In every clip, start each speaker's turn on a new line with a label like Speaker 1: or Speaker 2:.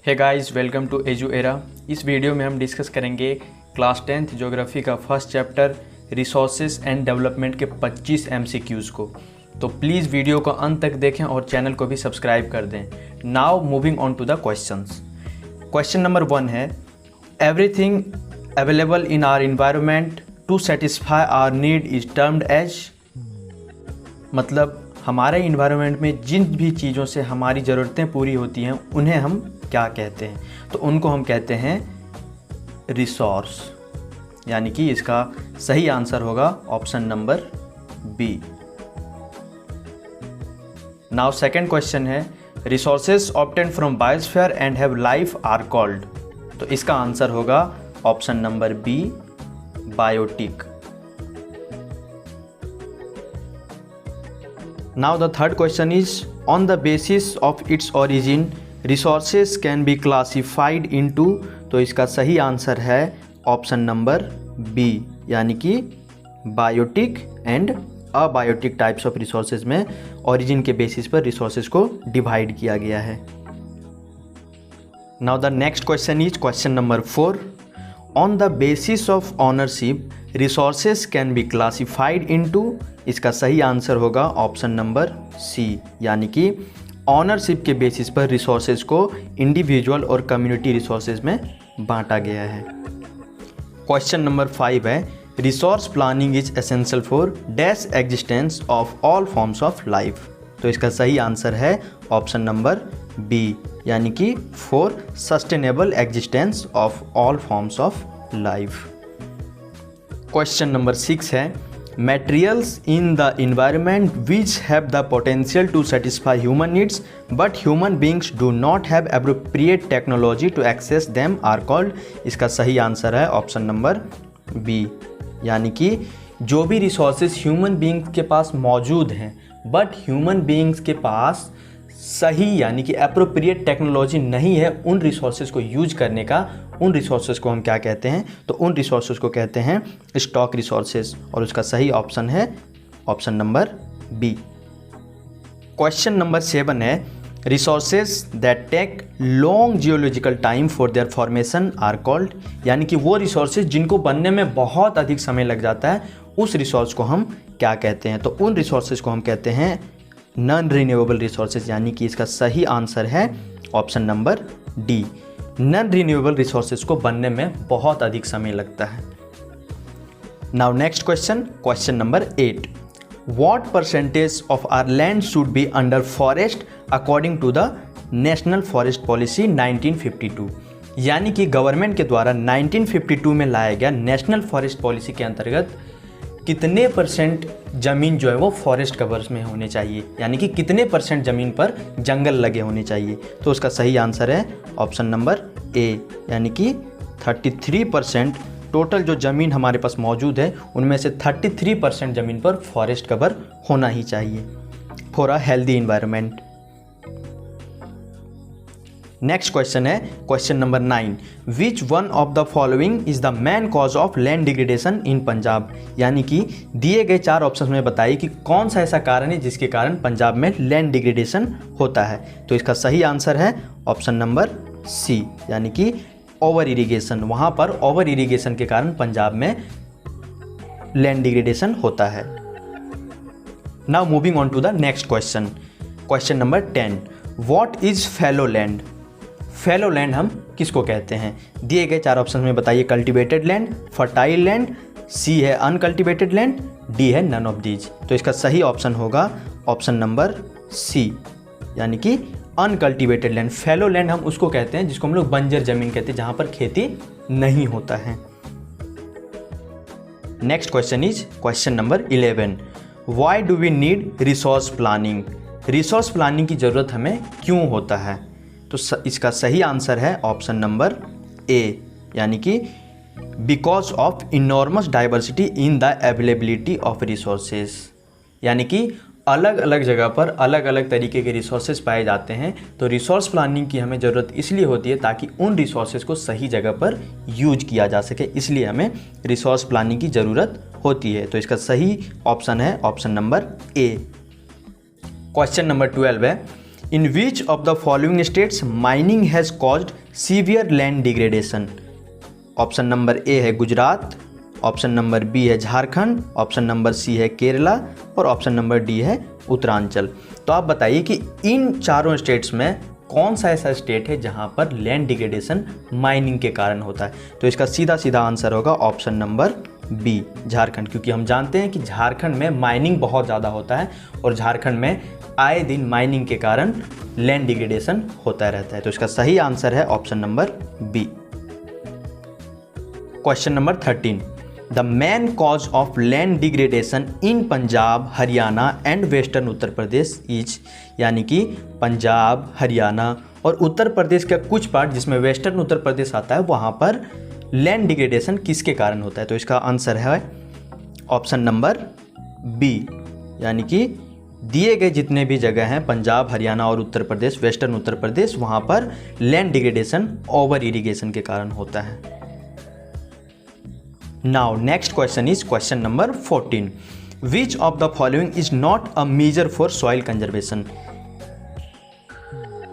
Speaker 1: Hey guys, welcome to Edu Era. इस video में हम डिस्कस करेंगे क्लास 10th ज्योग्राफी का first chapter resources and development के 25 MCQs को। तो प्लीज़ वीडियो को अंत तक देखें और चैनल को भी सब्सक्राइब कर दें। Now moving on to the questions. Question number 1 है, everything available in our environment to satisfy our need is termed as, मतलब हमारे इन्वायरमेंट में जिन भी चीज़ों से हमारी ज़रूरतें पूरी होती हैं उन्हें हम क्या कहते हैं? तो उनको हम कहते हैं रिसोर्स, यानी कि इसका सही आंसर होगा option number B. Now second question है, resources obtained from biosphere and have life are called. तो इसका आंसर होगा option number B, biotic. Now the third question is, on the basis of its origin, resources can be classified into, तो इसका सही answer है option number B, यानी कि biotic and abiotic types of resources में origin के basis पर resources को डिवाइड किया गया है। Now the next question is question number 4, on the basis of ownership resources can be classified into, इसका सही आंसर होगा ऑप्शन नंबर सी, यानी कि ऑनरशिप के बेसिस पर रिसोर्सेज को इंडिविजुअल और कम्युनिटी रिसोर्सेज में बांटा गया है। क्वेश्चन नंबर 5 है, resource planning is essential for dash existence of all forms of life. तो इसका सही आंसर है ऑप्शन नंबर बी, यानी कि for sustainable existence of all forms of life. Question number 6 है, materials in the environment which have the potential to satisfy human needs but human beings do not have appropriate technology to access them are called। इसका सही answer है option number B, यानी कि जो भी resources human beings के पास मौजूद हैं बट ह्यूमन बींग्स के पास सही यानी कि अप्रोप्रिएट टेक्नोलॉजी नहीं है उन रिसोर्सेज को यूज करने का, उन रिसोर्सेज को हम क्या कहते हैं? तो उन रिसोर्सेज को कहते हैं स्टॉक रिसोर्सेज, और उसका सही ऑप्शन है option number B. Question number 7 है, resources that take long geological time for their formation are called, यानी कि वो रिसोर्सेज जिनको बनने में बहुत अधिक समय लग जाता है उस रिसोर्स को हम क्या कहते हैं? तो उन रिसोर्सेज को हम कहते हैं नॉन रिन्यूएबल रिसोर्सेज, यानी कि इसका सही आंसर है option number D. Non renewable resources को बनने में बहुत अधिक समय लगता है। Now next question, question number 8, what percentage of our land should be under forest according to the national forest policy 1952, यानी कि गवर्नमेंट के द्वारा 1952 में लाया गया नेशनल फॉरेस्ट पॉलिसी के अंतर्गत कितने परसेंट ज़मीन जो है वो फॉरेस्ट कवर्स में होने चाहिए, यानी कि कितने परसेंट ज़मीन पर जंगल लगे होने चाहिए। तो उसका सही आंसर है ऑप्शन नंबर ए, यानी कि 33% टोटल जो ज़मीन हमारे पास मौजूद है उनमें से 33% ज़मीन पर फॉरेस्ट कवर होना ही चाहिए for a healthy environment. Next question है question number 9, which one of the following is the main cause of land degradation in Punjab, यानी कि दिए गए 4 ऑप्शन में बताइए कि कौन सा ऐसा कारण है जिसके कारण पंजाब में लैंड डिग्रेडेशन होता है। तो इसका सही आंसर है ऑप्शन नंबर सी, यानी कि ओवर इरिगेशन। वहाँ पर ओवर इरिगेशन के कारण पंजाब में लैंड डिग्रेडेशन होता है। Now moving on to the next question, question number 10, what is fallow land. Fallow land हम किसको कहते हैं? दिए गए 4 ऑप्शन में बताइए, कल्टिवेटेड लैंड, फर्टाइल लैंड, सी है अनकल्टिवेटेड लैंड, डी है नन ऑफ दीज। तो इसका सही ऑप्शन होगा ऑप्शन नंबर सी, यानी कि अनकल्टिवेटेड लैंड। फैलो लैंड हम उसको कहते हैं जिसको हम लोग बंजर जमीन कहते हैं, जहां पर खेती नहीं होता है। Next question is question number 11, why do we need resource planning. Resource planning की ज़रूरत हमें क्यों होता है? तो इसका सही आंसर है ऑप्शन नंबर ए, यानी कि because of enormous diversity in the availability of resources, यानी कि अलग अलग जगह पर अलग अलग तरीके के रिसोर्सेज पाए जाते हैं। तो रिसोर्स प्लानिंग की हमें ज़रूरत इसलिए होती है ताकि उन रिसोर्सेज को सही जगह पर यूज किया जा सके, इसलिए हमें रिसोर्स प्लानिंग की ज़रूरत होती है। तो इसका सही ऑप्शन है option number A. Question number 12 है, in which of the following states mining has caused severe land degradation. Option number A है गुजरात, ऑप्शन नंबर बी है झारखंड, ऑप्शन नंबर सी है केरला और ऑप्शन नंबर डी है उत्तरांचल। तो आप बताइए कि इन चारों स्टेट्स में कौन सा ऐसा स्टेट है जहां पर लैंड डिग्रेडेशन माइनिंग के कारण होता है। तो इसका सीधा सीधा आंसर होगा ऑप्शन नंबर बी झारखंड, क्योंकि हम जानते हैं कि झारखंड में माइनिंग बहुत ज़्यादा होता है और झारखंड में आए दिन माइनिंग के कारण लैंड डिग्रेडेशन होता रहता है। तो इसका सही आंसर है option number B. Question number 13, the main cause of land degradation in Punjab, Haryana and western Uttar Pradesh is, यानी कि पंजाब, हरियाणा और उत्तर प्रदेश का कुछ पार्ट जिसमें वेस्टर्न उत्तर प्रदेश आता है वहाँ पर लैंड डिग्रेडेशन किसके कारण होता है। तो इसका आंसर है ऑप्शन नंबर बी, यानी कि दिए गए जितने भी जगह हैं पंजाब, हरियाणा और उत्तर प्रदेश, वेस्टर्न उत्तर प्रदेश, वहाँ पर लैंड डिग्रेडेशन ओवर इरिगेशन के कारण होता है। Now next question is question number 14. Which of the following is not a measure for soil conservation?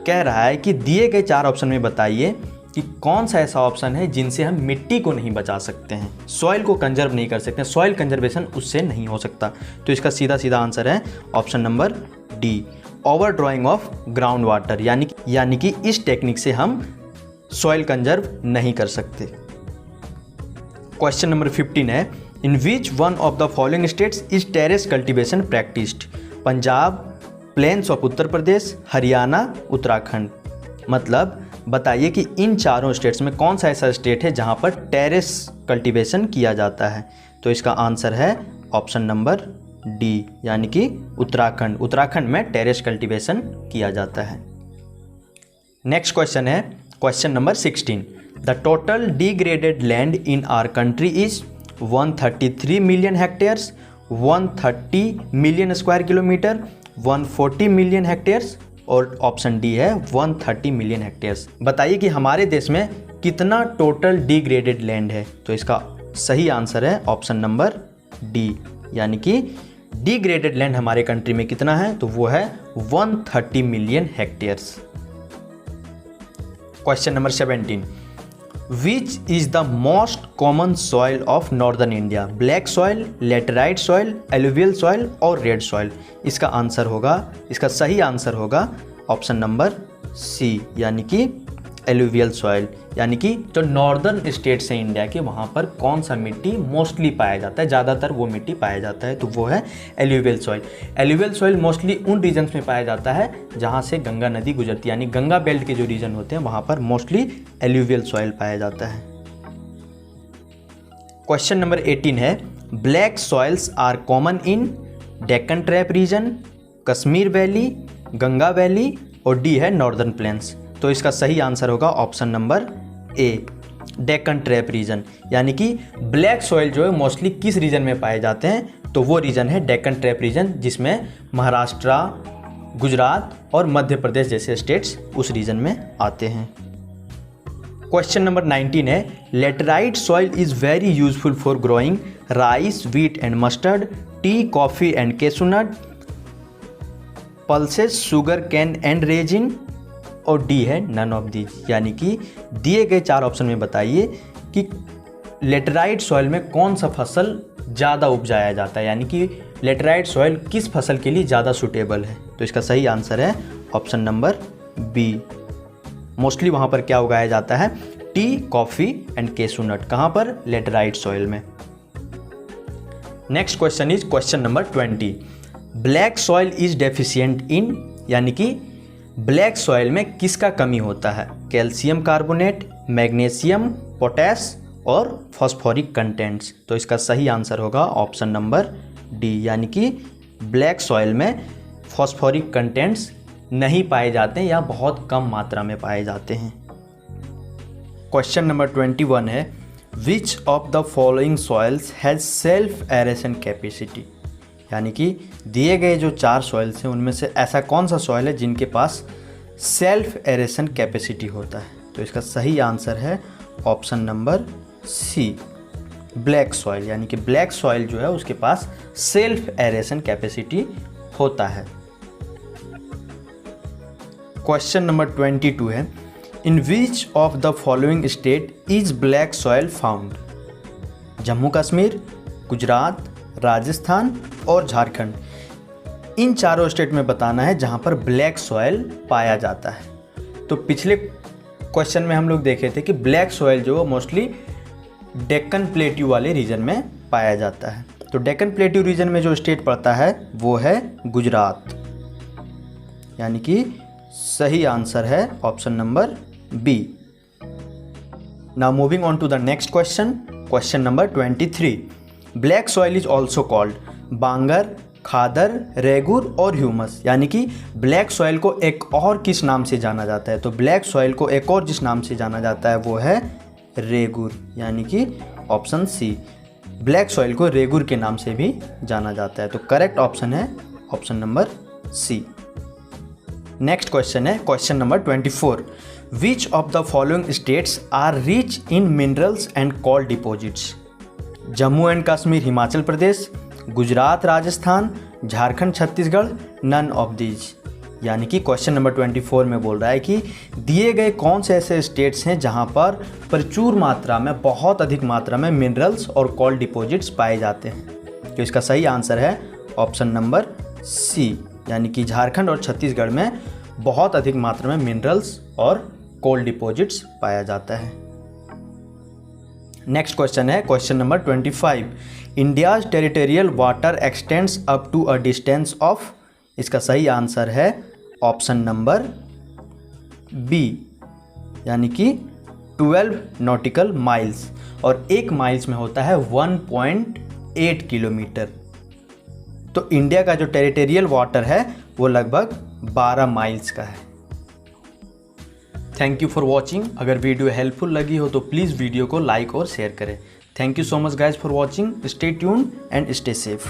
Speaker 1: कह रहा है कि दिए गए चार ऑप्शन में बताइए कि कौन सा ऐसा ऑप्शन है जिनसे हम मिट्टी को नहीं बचा सकते हैं, सॉइल को कंजर्व नहीं कर सकते हैं, सॉइल कंजर्वेशन उससे नहीं हो सकता। तो इसका सीधा सीधा आंसर है option number D, over drawing of ground water, यानी कि इस टेक्निक से हम सॉइल कंजर्व नहीं कर सकते। क्वेश्चन नंबर 15 है, in which one of the following states is terrace cultivation practised. Punjab, plains of Uttar Pradesh, Haryana, Uttarakhand. मतलब बताइए कि इन चारों स्टेट्स में कौन सा ऐसा स्टेट है जहां पर टेरेस कल्टीवेशन किया जाता है। तो इसका आंसर है ऑप्शन नंबर डी, यानी कि उत्तराखंड। उत्तराखंड में टेरेस कल्टीवेशन किया जाता है। नेक्स्ट क्वेश्चन है question number 16, the total degraded land in our country is 133 million hectares, 130 million square kilometre, 140 million hectares और ऑप्शन डी है 130 मिलियन हेक्टेयर्स। बताइए कि हमारे देश में कितना टोटल डिग्रेडेड लैंड है। तो इसका सही आंसर है ऑप्शन नंबर डी, यानी कि डिग्रेडेड लैंड हमारे कंट्री में कितना है, तो वो है 130 million hectares. Question number 17, which is the most common soil of northern India, black soil, laterite soil, alluvial soil और रेड सॉइल। इसका आंसर होगा, इसका सही आंसर होगा ऑप्शन नंबर सी, यानी कि एलुवियल सॉइल, यानी कि जो नॉर्दर्न स्टेट्स हैं इंडिया के वहाँ पर कौन सा मिट्टी मोस्टली पाया जाता है, ज़्यादातर वो मिट्टी पाया जाता है, तो वो है alluvial soil. Alluvial soil mostly उन रीजन्स में पाया जाता है जहाँ से गंगा नदी गुजरती है, यानी गंगा बेल्ट के जो रीजन होते हैं वहाँ पर मोस्टली एलुवियल सॉइल पाया जाता है। क्वेश्चन नंबर 18 है, black soils are common in Deccan trap region, Kashmir valley, Ganga valley और डी है नॉर्दर्न प्लेन्स। तो इसका सही आंसर होगा option number A, Deccan trap region, यानी कि ब्लैक सॉइल जो है मोस्टली किस रीजन में पाए जाते हैं, तो वो रीजन है डेक्कन ट्रैप रीजन, जिसमें महाराष्ट्र, गुजरात और मध्य प्रदेश जैसे स्टेट्स उस रीजन में आते हैं। क्वेश्चन नंबर 19 है, laterite soil is very useful for growing rice, wheat and mustard, tea, coffee and cashew nut, pulses, sugar cane and resin or D है नन ऑफ दीज। यानी कि दिए गए चार ऑप्शन में बताइए कि लेटराइट सॉइल में कौन सा फसल ज़्यादा उपजाया जाता है, यानी कि लेटराइट सॉइल किस फसल के लिए ज़्यादा सूटेबल है। तो इसका सही आंसर है ऑप्शन नंबर बी, मोस्टली वहाँ पर क्या उगाया जाता है, टी, कॉफ़ी एंड केसुनट। कहाँ पर, लेटराइट सॉइल में। Next question is question number 20, black soil is deficient in, यानी कि ब्लैक सॉइल में किसका कमी होता है, कैल्शियम कार्बोनेट, मैग्नीशियम, पोटेश और फॉस्फोरिक कंटेंट्स। तो इसका सही आंसर होगा ऑप्शन नंबर डी, यानी कि ब्लैक सॉइल में फॉस्फोरिक कंटेंट्स नहीं पाए जाते हैं या बहुत कम मात्रा में पाए जाते हैं। क्वेश्चन नंबर 21 है, विच of the following soils has self aeration capacity, यानी कि दिए गए जो चार सॉइल्स हैं उनमें से ऐसा कौन सा सॉइल है जिनके पास सेल्फ एरेशन कैपेसिटी होता है। तो इसका सही आंसर है option number C, black soil, यानी कि ब्लैक सॉइल जो है उसके पास सेल्फ एरेशन कैपेसिटी होता है। क्वेश्चन नंबर 22 है, in which of the following state is black soil found? Jammu Kashmir, Gujarat, Rajasthan और झारखंड। इन चारों स्टेट में बताना है जहां पर ब्लैक सॉयल पाया जाता है। तो पिछले क्वेश्चन में हम लोग देखे थे कि ब्लैक सॉयल जो मोस्टली डेक्कन प्लेट्यू वाले रीजन में पाया जाता है। तो डेक्कन प्लेट्यू रीजन में जो स्टेट पड़ता है वो है गुजरात, यानी कि सही आंसर है option number B. Now moving on to the next question, question number 23। Black soil is also called bangar, khadar, regur और ह्यूमस, यानी कि ब्लैक सॉइल को एक और किस नाम से जाना जाता है? तो ब्लैक सॉइल को एक और जिस नाम से जाना जाता है वो है रेगुर, यानी कि ऑप्शन सी। ब्लैक सॉइल को रेगुर के नाम से भी जाना जाता है। तो करेक्ट ऑप्शन है option number C. Next question है question number 24। Which of the following states are rich in minerals and coal deposits? Jammu and Kashmir, Himachal Pradesh, Gujarat, Rajasthan, Jharkhand, Chhattisgarh, none of these. यानी कि क्वेश्चन नंबर 24 में बोल रहा है कि दिए गए कौन से ऐसे स्टेट्स हैं जहां पर प्रचुर मात्रा में, बहुत अधिक मात्रा में मिनरल्स और कोल डिपॉजिट्स पाए जाते हैं? तो इसका सही आंसर है ऑप्शन नंबर सी, यानी कि झारखंड और छत्तीसगढ़ में बहुत अधिक मात्रा में मिनरल्स और कोल डिपॉजिट्स पाया जाता है। नेक्स्ट क्वेश्चन है question number 25। India's territorial water extends up to a distance of? इसका सही आंसर है ऑप्शन नंबर बी, यानी कि 12 नॉटिकल माइल्स, और 1 माइल्स में होता है 1.8 किलोमीटर। तो इंडिया का जो टेरिटोरियल वाटर है वो लगभग 12 माइल्स का है। Thank you for watching. अगर वीडियो हेल्पफुल लगी हो तो प्लीज़ वीडियो को लाइक और शेयर करें। Thank you so much guys for watching. Stay tuned and stay safe.